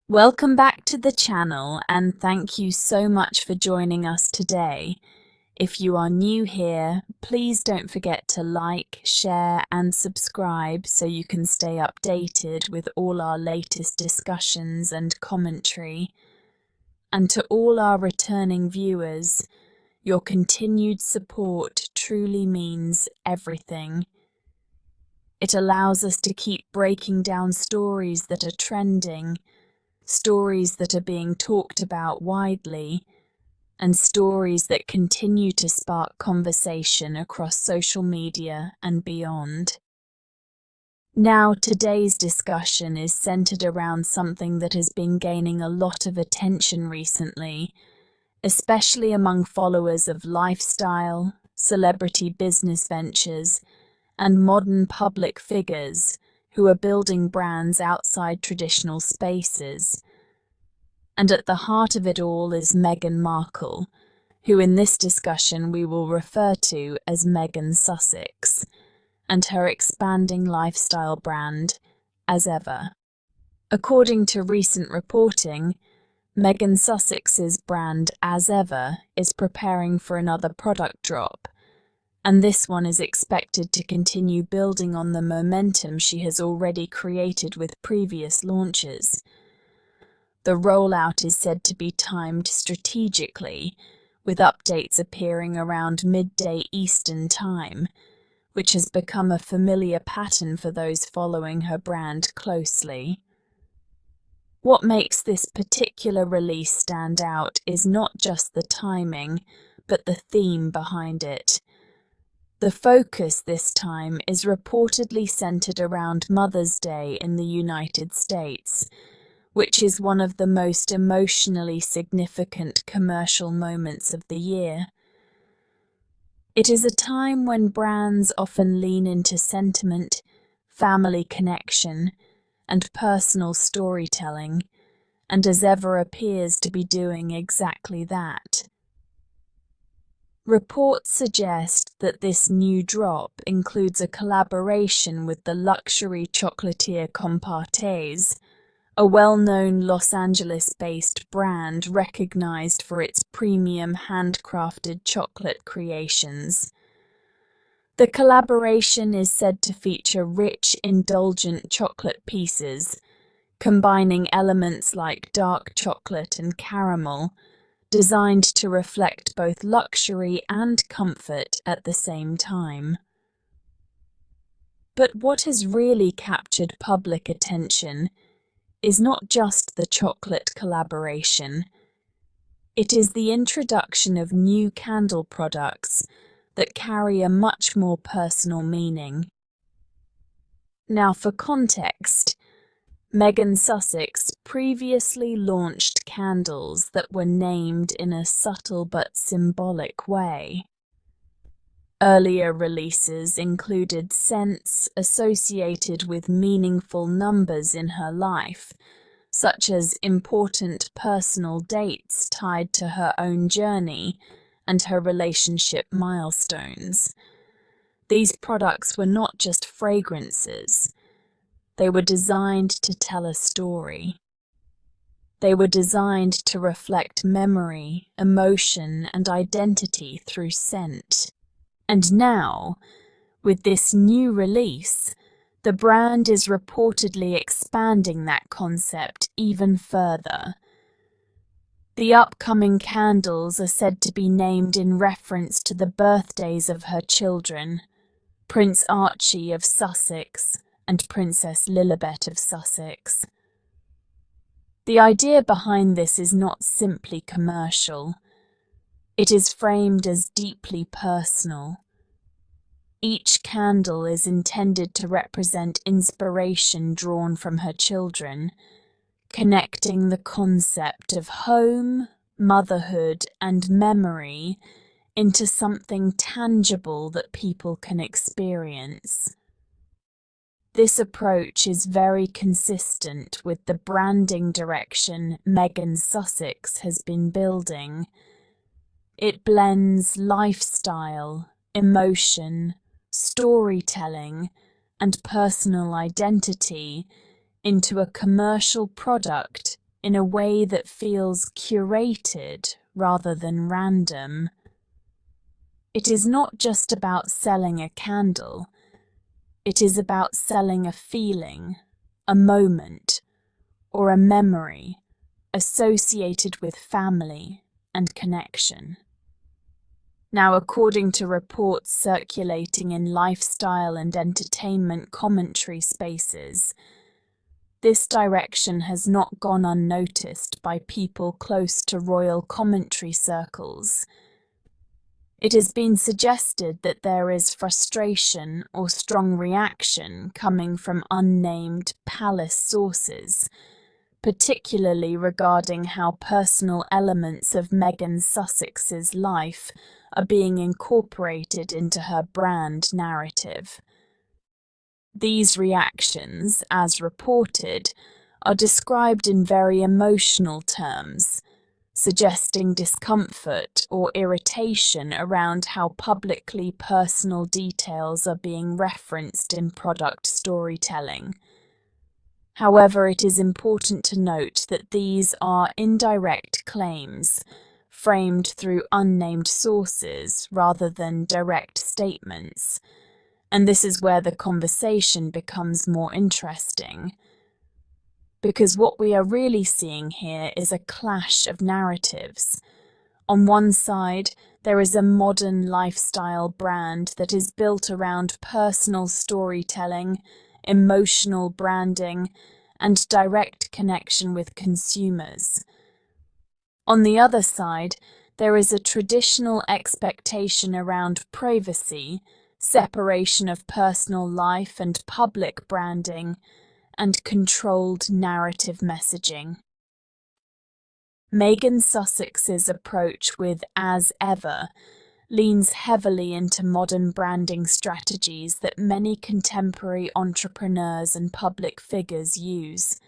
Welcome back to the channel and thank you so much for joining us today. If you are new here, please don't forget to like, share and subscribe so you can stay updated with all our latest discussions and commentary. And to all our returning viewers, your continued support truly means everything. It allows us to keep breaking down stories that are trending, stories that are being talked about widely, and stories that continue to spark conversation across social media and beyond. Now, today's discussion is centered around something that has been gaining a lot of attention recently, especially among followers of lifestyle, celebrity business ventures, and modern public figures who are building brands outside traditional spaces. And at the heart of it all is Meghan Markle, who in this discussion we will refer to as Meghan Sussex, and her expanding lifestyle brand, As Ever. According to recent reporting, Meghan Sussex's brand As Ever is preparing for another product drop, and this one is expected to continue building on the momentum she has already created with previous launches. The rollout is said to be timed strategically, with updates appearing around midday Eastern Time, which has become a familiar pattern for those following her brand closely. What makes this particular release stand out is not just the timing, but the theme behind it. The focus this time is reportedly centered around Mother's Day in the United States, which is one of the most emotionally significant commercial moments of the year. It is a time when brands often lean into sentiment, family connection, and personal storytelling, and As Ever appears to be doing exactly that. Reports suggest that this new drop includes a collaboration with the luxury chocolatier Compartes, a well-known Los Angeles-based brand recognized for its premium handcrafted chocolate creations. The collaboration is said to feature rich, indulgent chocolate pieces, combining elements like dark chocolate and caramel, designed to reflect both luxury and comfort at the same time. But what has really captured public attention is not just the chocolate collaboration. It is the introduction of new candle products that carry a much more personal meaning. Now, for context, Meghan Sussex previously launched candles that were named in a subtle but symbolic way. Earlier releases included scents associated with meaningful numbers in her life, such as important personal dates tied to her own journey and her relationship milestones. These products were not just fragrances. They were designed to tell a story. They were designed to reflect memory, emotion, and identity through scent. And now, with this new release, the brand is reportedly expanding that concept even further. The upcoming candles are said to be named in reference to the birthdays of her children, Prince Archie of Sussex and Princess Lilibet of Sussex. The idea behind this is not simply commercial. It is framed as deeply personal. Each candle is intended to represent inspiration drawn from her children, connecting the concept of home, motherhood, and memory into something tangible that people can experience. This approach is very consistent with the branding direction Meghan Sussex has been building. It blends lifestyle, emotion, storytelling, and personal identity into a commercial product in a way that feels curated rather than random. It is not just about selling a candle. It is about selling a feeling, a moment, or a memory associated with family and connection. Now, according to reports circulating in lifestyle and entertainment commentary spaces, this direction has not gone unnoticed by people close to royal commentary circles. It has been suggested that there is frustration or strong reaction coming from unnamed palace sources, particularly regarding how personal elements of Meghan Sussex's life are being incorporated into her brand narrative. These reactions, as reported, are described in very emotional terms, suggesting discomfort or irritation around how publicly personal details are being referenced in product storytelling. However, it is important to note that these are indirect claims, framed through unnamed sources rather than direct statements, and this is where the conversation becomes more interesting. Because what we are really seeing here is a clash of narratives. On one side, there is a modern lifestyle brand that is built around personal storytelling, emotional branding, and direct connection with consumers. On the other side, there is a traditional expectation around privacy, separation of personal life and public branding, and controlled narrative messaging. Meghan Sussex's approach with As Ever leans heavily into modern branding strategies that many contemporary entrepreneurs and public figures use.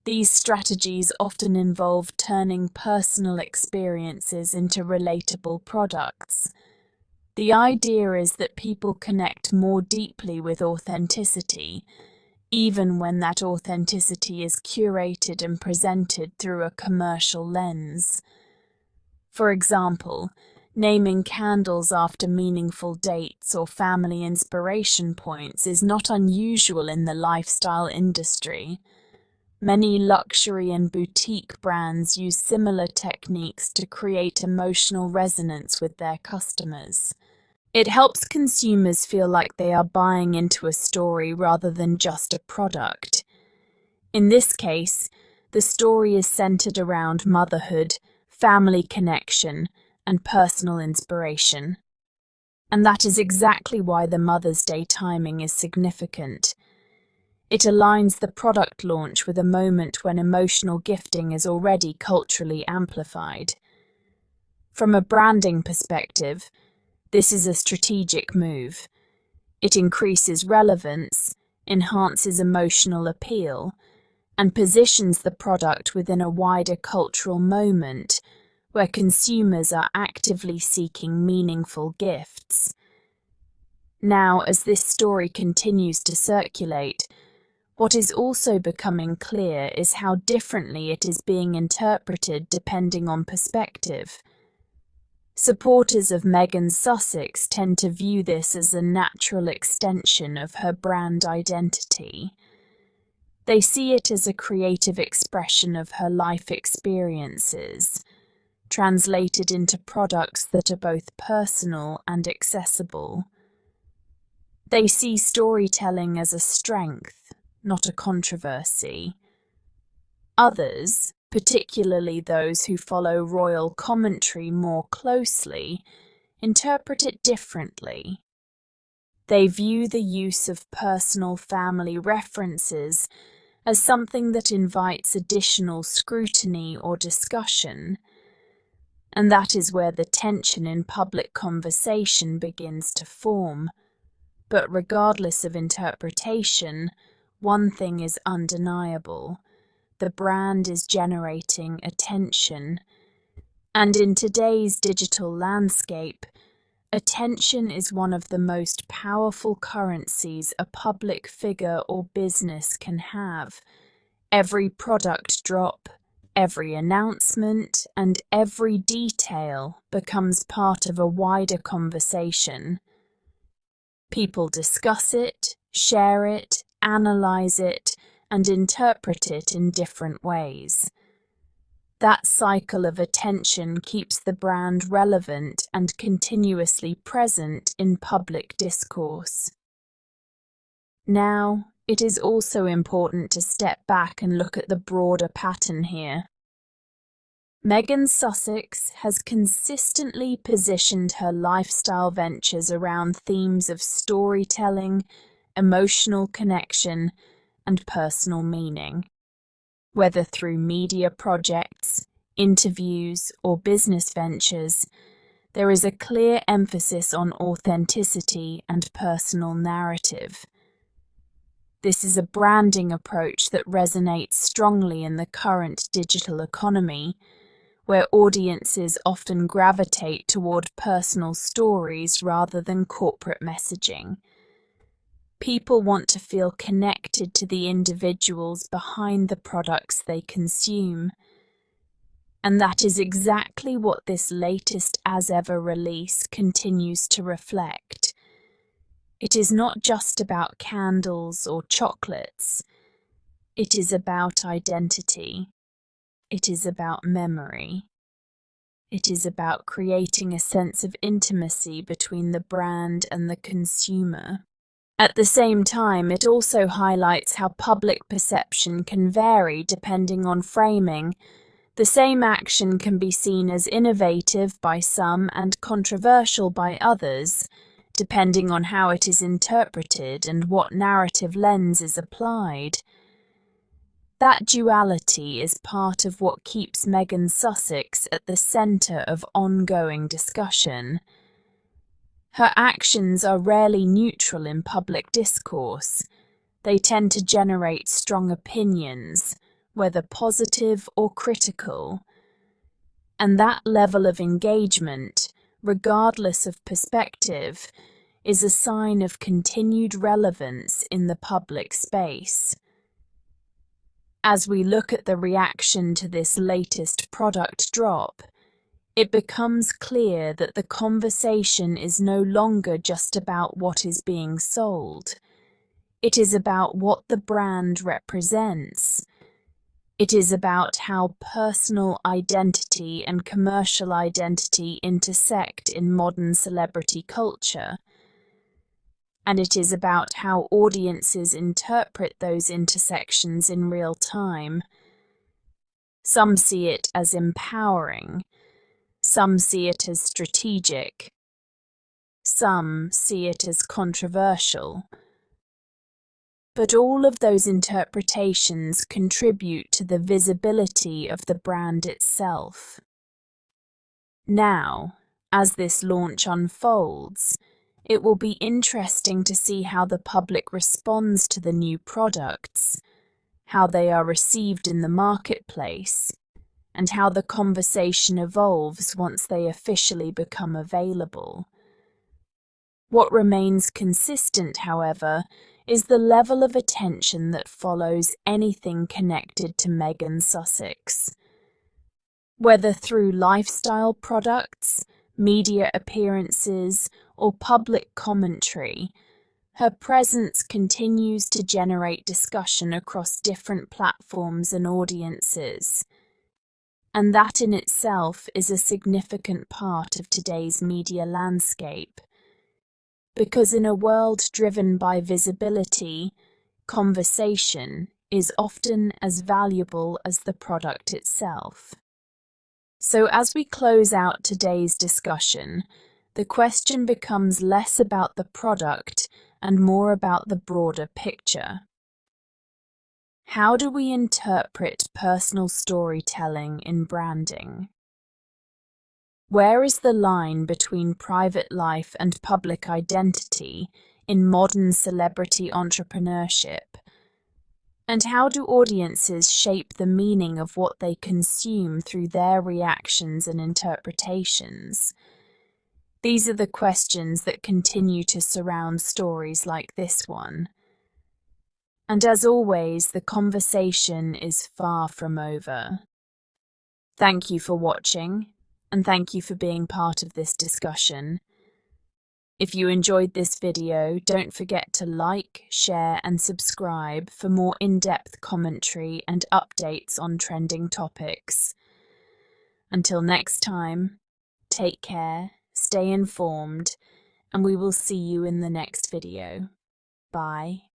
These strategies often involve turning personal experiences into relatable products. The idea is that people connect more deeply with authenticity, even when that authenticity is curated and presented through a commercial lens. For example, naming candles after meaningful dates or family inspiration points is not unusual in the lifestyle industry. Many luxury and boutique brands use similar techniques to create emotional resonance with their customers. It helps consumers feel like they are buying into a story rather than just a product. In this case, the story is centered around motherhood, family connection, and personal inspiration. And that is exactly why the Mother's Day timing is significant. It aligns the product launch with a moment when emotional gifting is already culturally amplified. From a branding perspective, this is a strategic move. It increases relevance, enhances emotional appeal, and positions the product within a wider cultural moment where consumers are actively seeking meaningful gifts. Now, as this story continues to circulate, what is also becoming clear is how differently it is being interpreted depending on perspective. Supporters of Meghan Sussex tend to view this as a natural extension of her brand identity. They see it as a creative expression of her life experiences, translated into products that are both personal and accessible. They see storytelling as a strength, not a controversy. Others, particularly those who follow royal commentary more closely, interpret it differently. They view the use of personal family references as something that invites additional scrutiny or discussion, and that is where the tension in public conversation begins to form. But regardless of interpretation, one thing is undeniable. The brand is generating attention. And in today's digital landscape, attention is one of the most powerful currencies a public figure or business can have. Every product drop, every announcement, and every detail becomes part of a wider conversation. People discuss it, share it, analyze it, and interpret it in different ways. That cycle of attention keeps the brand relevant and continuously present in public discourse. Now, it is also important to step back and look at the broader pattern here. Meghan Sussex has consistently positioned her lifestyle ventures around themes of storytelling, emotional connection, and personal meaning. Whether through media projects, interviews, or business ventures, there is a clear emphasis on authenticity and personal narrative. This is a branding approach that resonates strongly in the current digital economy, where audiences often gravitate toward personal stories rather than corporate messaging. People want to feel connected to the individuals behind the products they consume. And that is exactly what this latest as ever release continues to reflect. It is not just about candles or chocolates. It is about identity. It is about memory. It is about creating a sense of intimacy between the brand and the consumer. At the same time, it also highlights how public perception can vary depending on framing. The same action can be seen as innovative by some and controversial by others, depending on how it is interpreted and what narrative lens is applied. That duality is part of what keeps Meghan Sussex at the centre of ongoing discussion. Her actions are rarely neutral in public discourse. They tend to generate strong opinions, whether positive or critical. And that level of engagement, regardless of perspective, is a sign of continued relevance in the public space. As we look at the reaction to this latest product drop, it becomes clear that the conversation is no longer just about what is being sold. It is about what the brand represents. It is about how personal identity and commercial identity intersect in modern celebrity culture. And it is about how audiences interpret those intersections in real time. Some see it as empowering. Some see it as strategic. Some see it as controversial. But all of those interpretations contribute to the visibility of the brand itself. Now, as this launch unfolds, it will be interesting to see how the public responds to the new products, how they are received in the marketplace, and how the conversation evolves once they officially become available. What remains consistent, however, is the level of attention that follows anything connected to Meghan Sussex. Whether through lifestyle products, media appearances, or public commentary, her presence continues to generate discussion across different platforms and audiences. And that in itself is a significant part of today's media landscape. Because in a world driven by visibility, conversation is often as valuable as the product itself. So as we close out today's discussion, the question becomes less about the product and more about the broader picture. How do we interpret personal storytelling in branding? Where is the line between private life and public identity in modern celebrity entrepreneurship? And how do audiences shape the meaning of what they consume through their reactions and interpretations? These are the questions that continue to surround stories like this one. And as always, the conversation is far from over. Thank you for watching, and thank you for being part of this discussion. If you enjoyed this video, don't forget to like, share, and subscribe for more in-depth commentary and updates on trending topics. Until next time, take care, stay informed, and we will see you in the next video. Bye.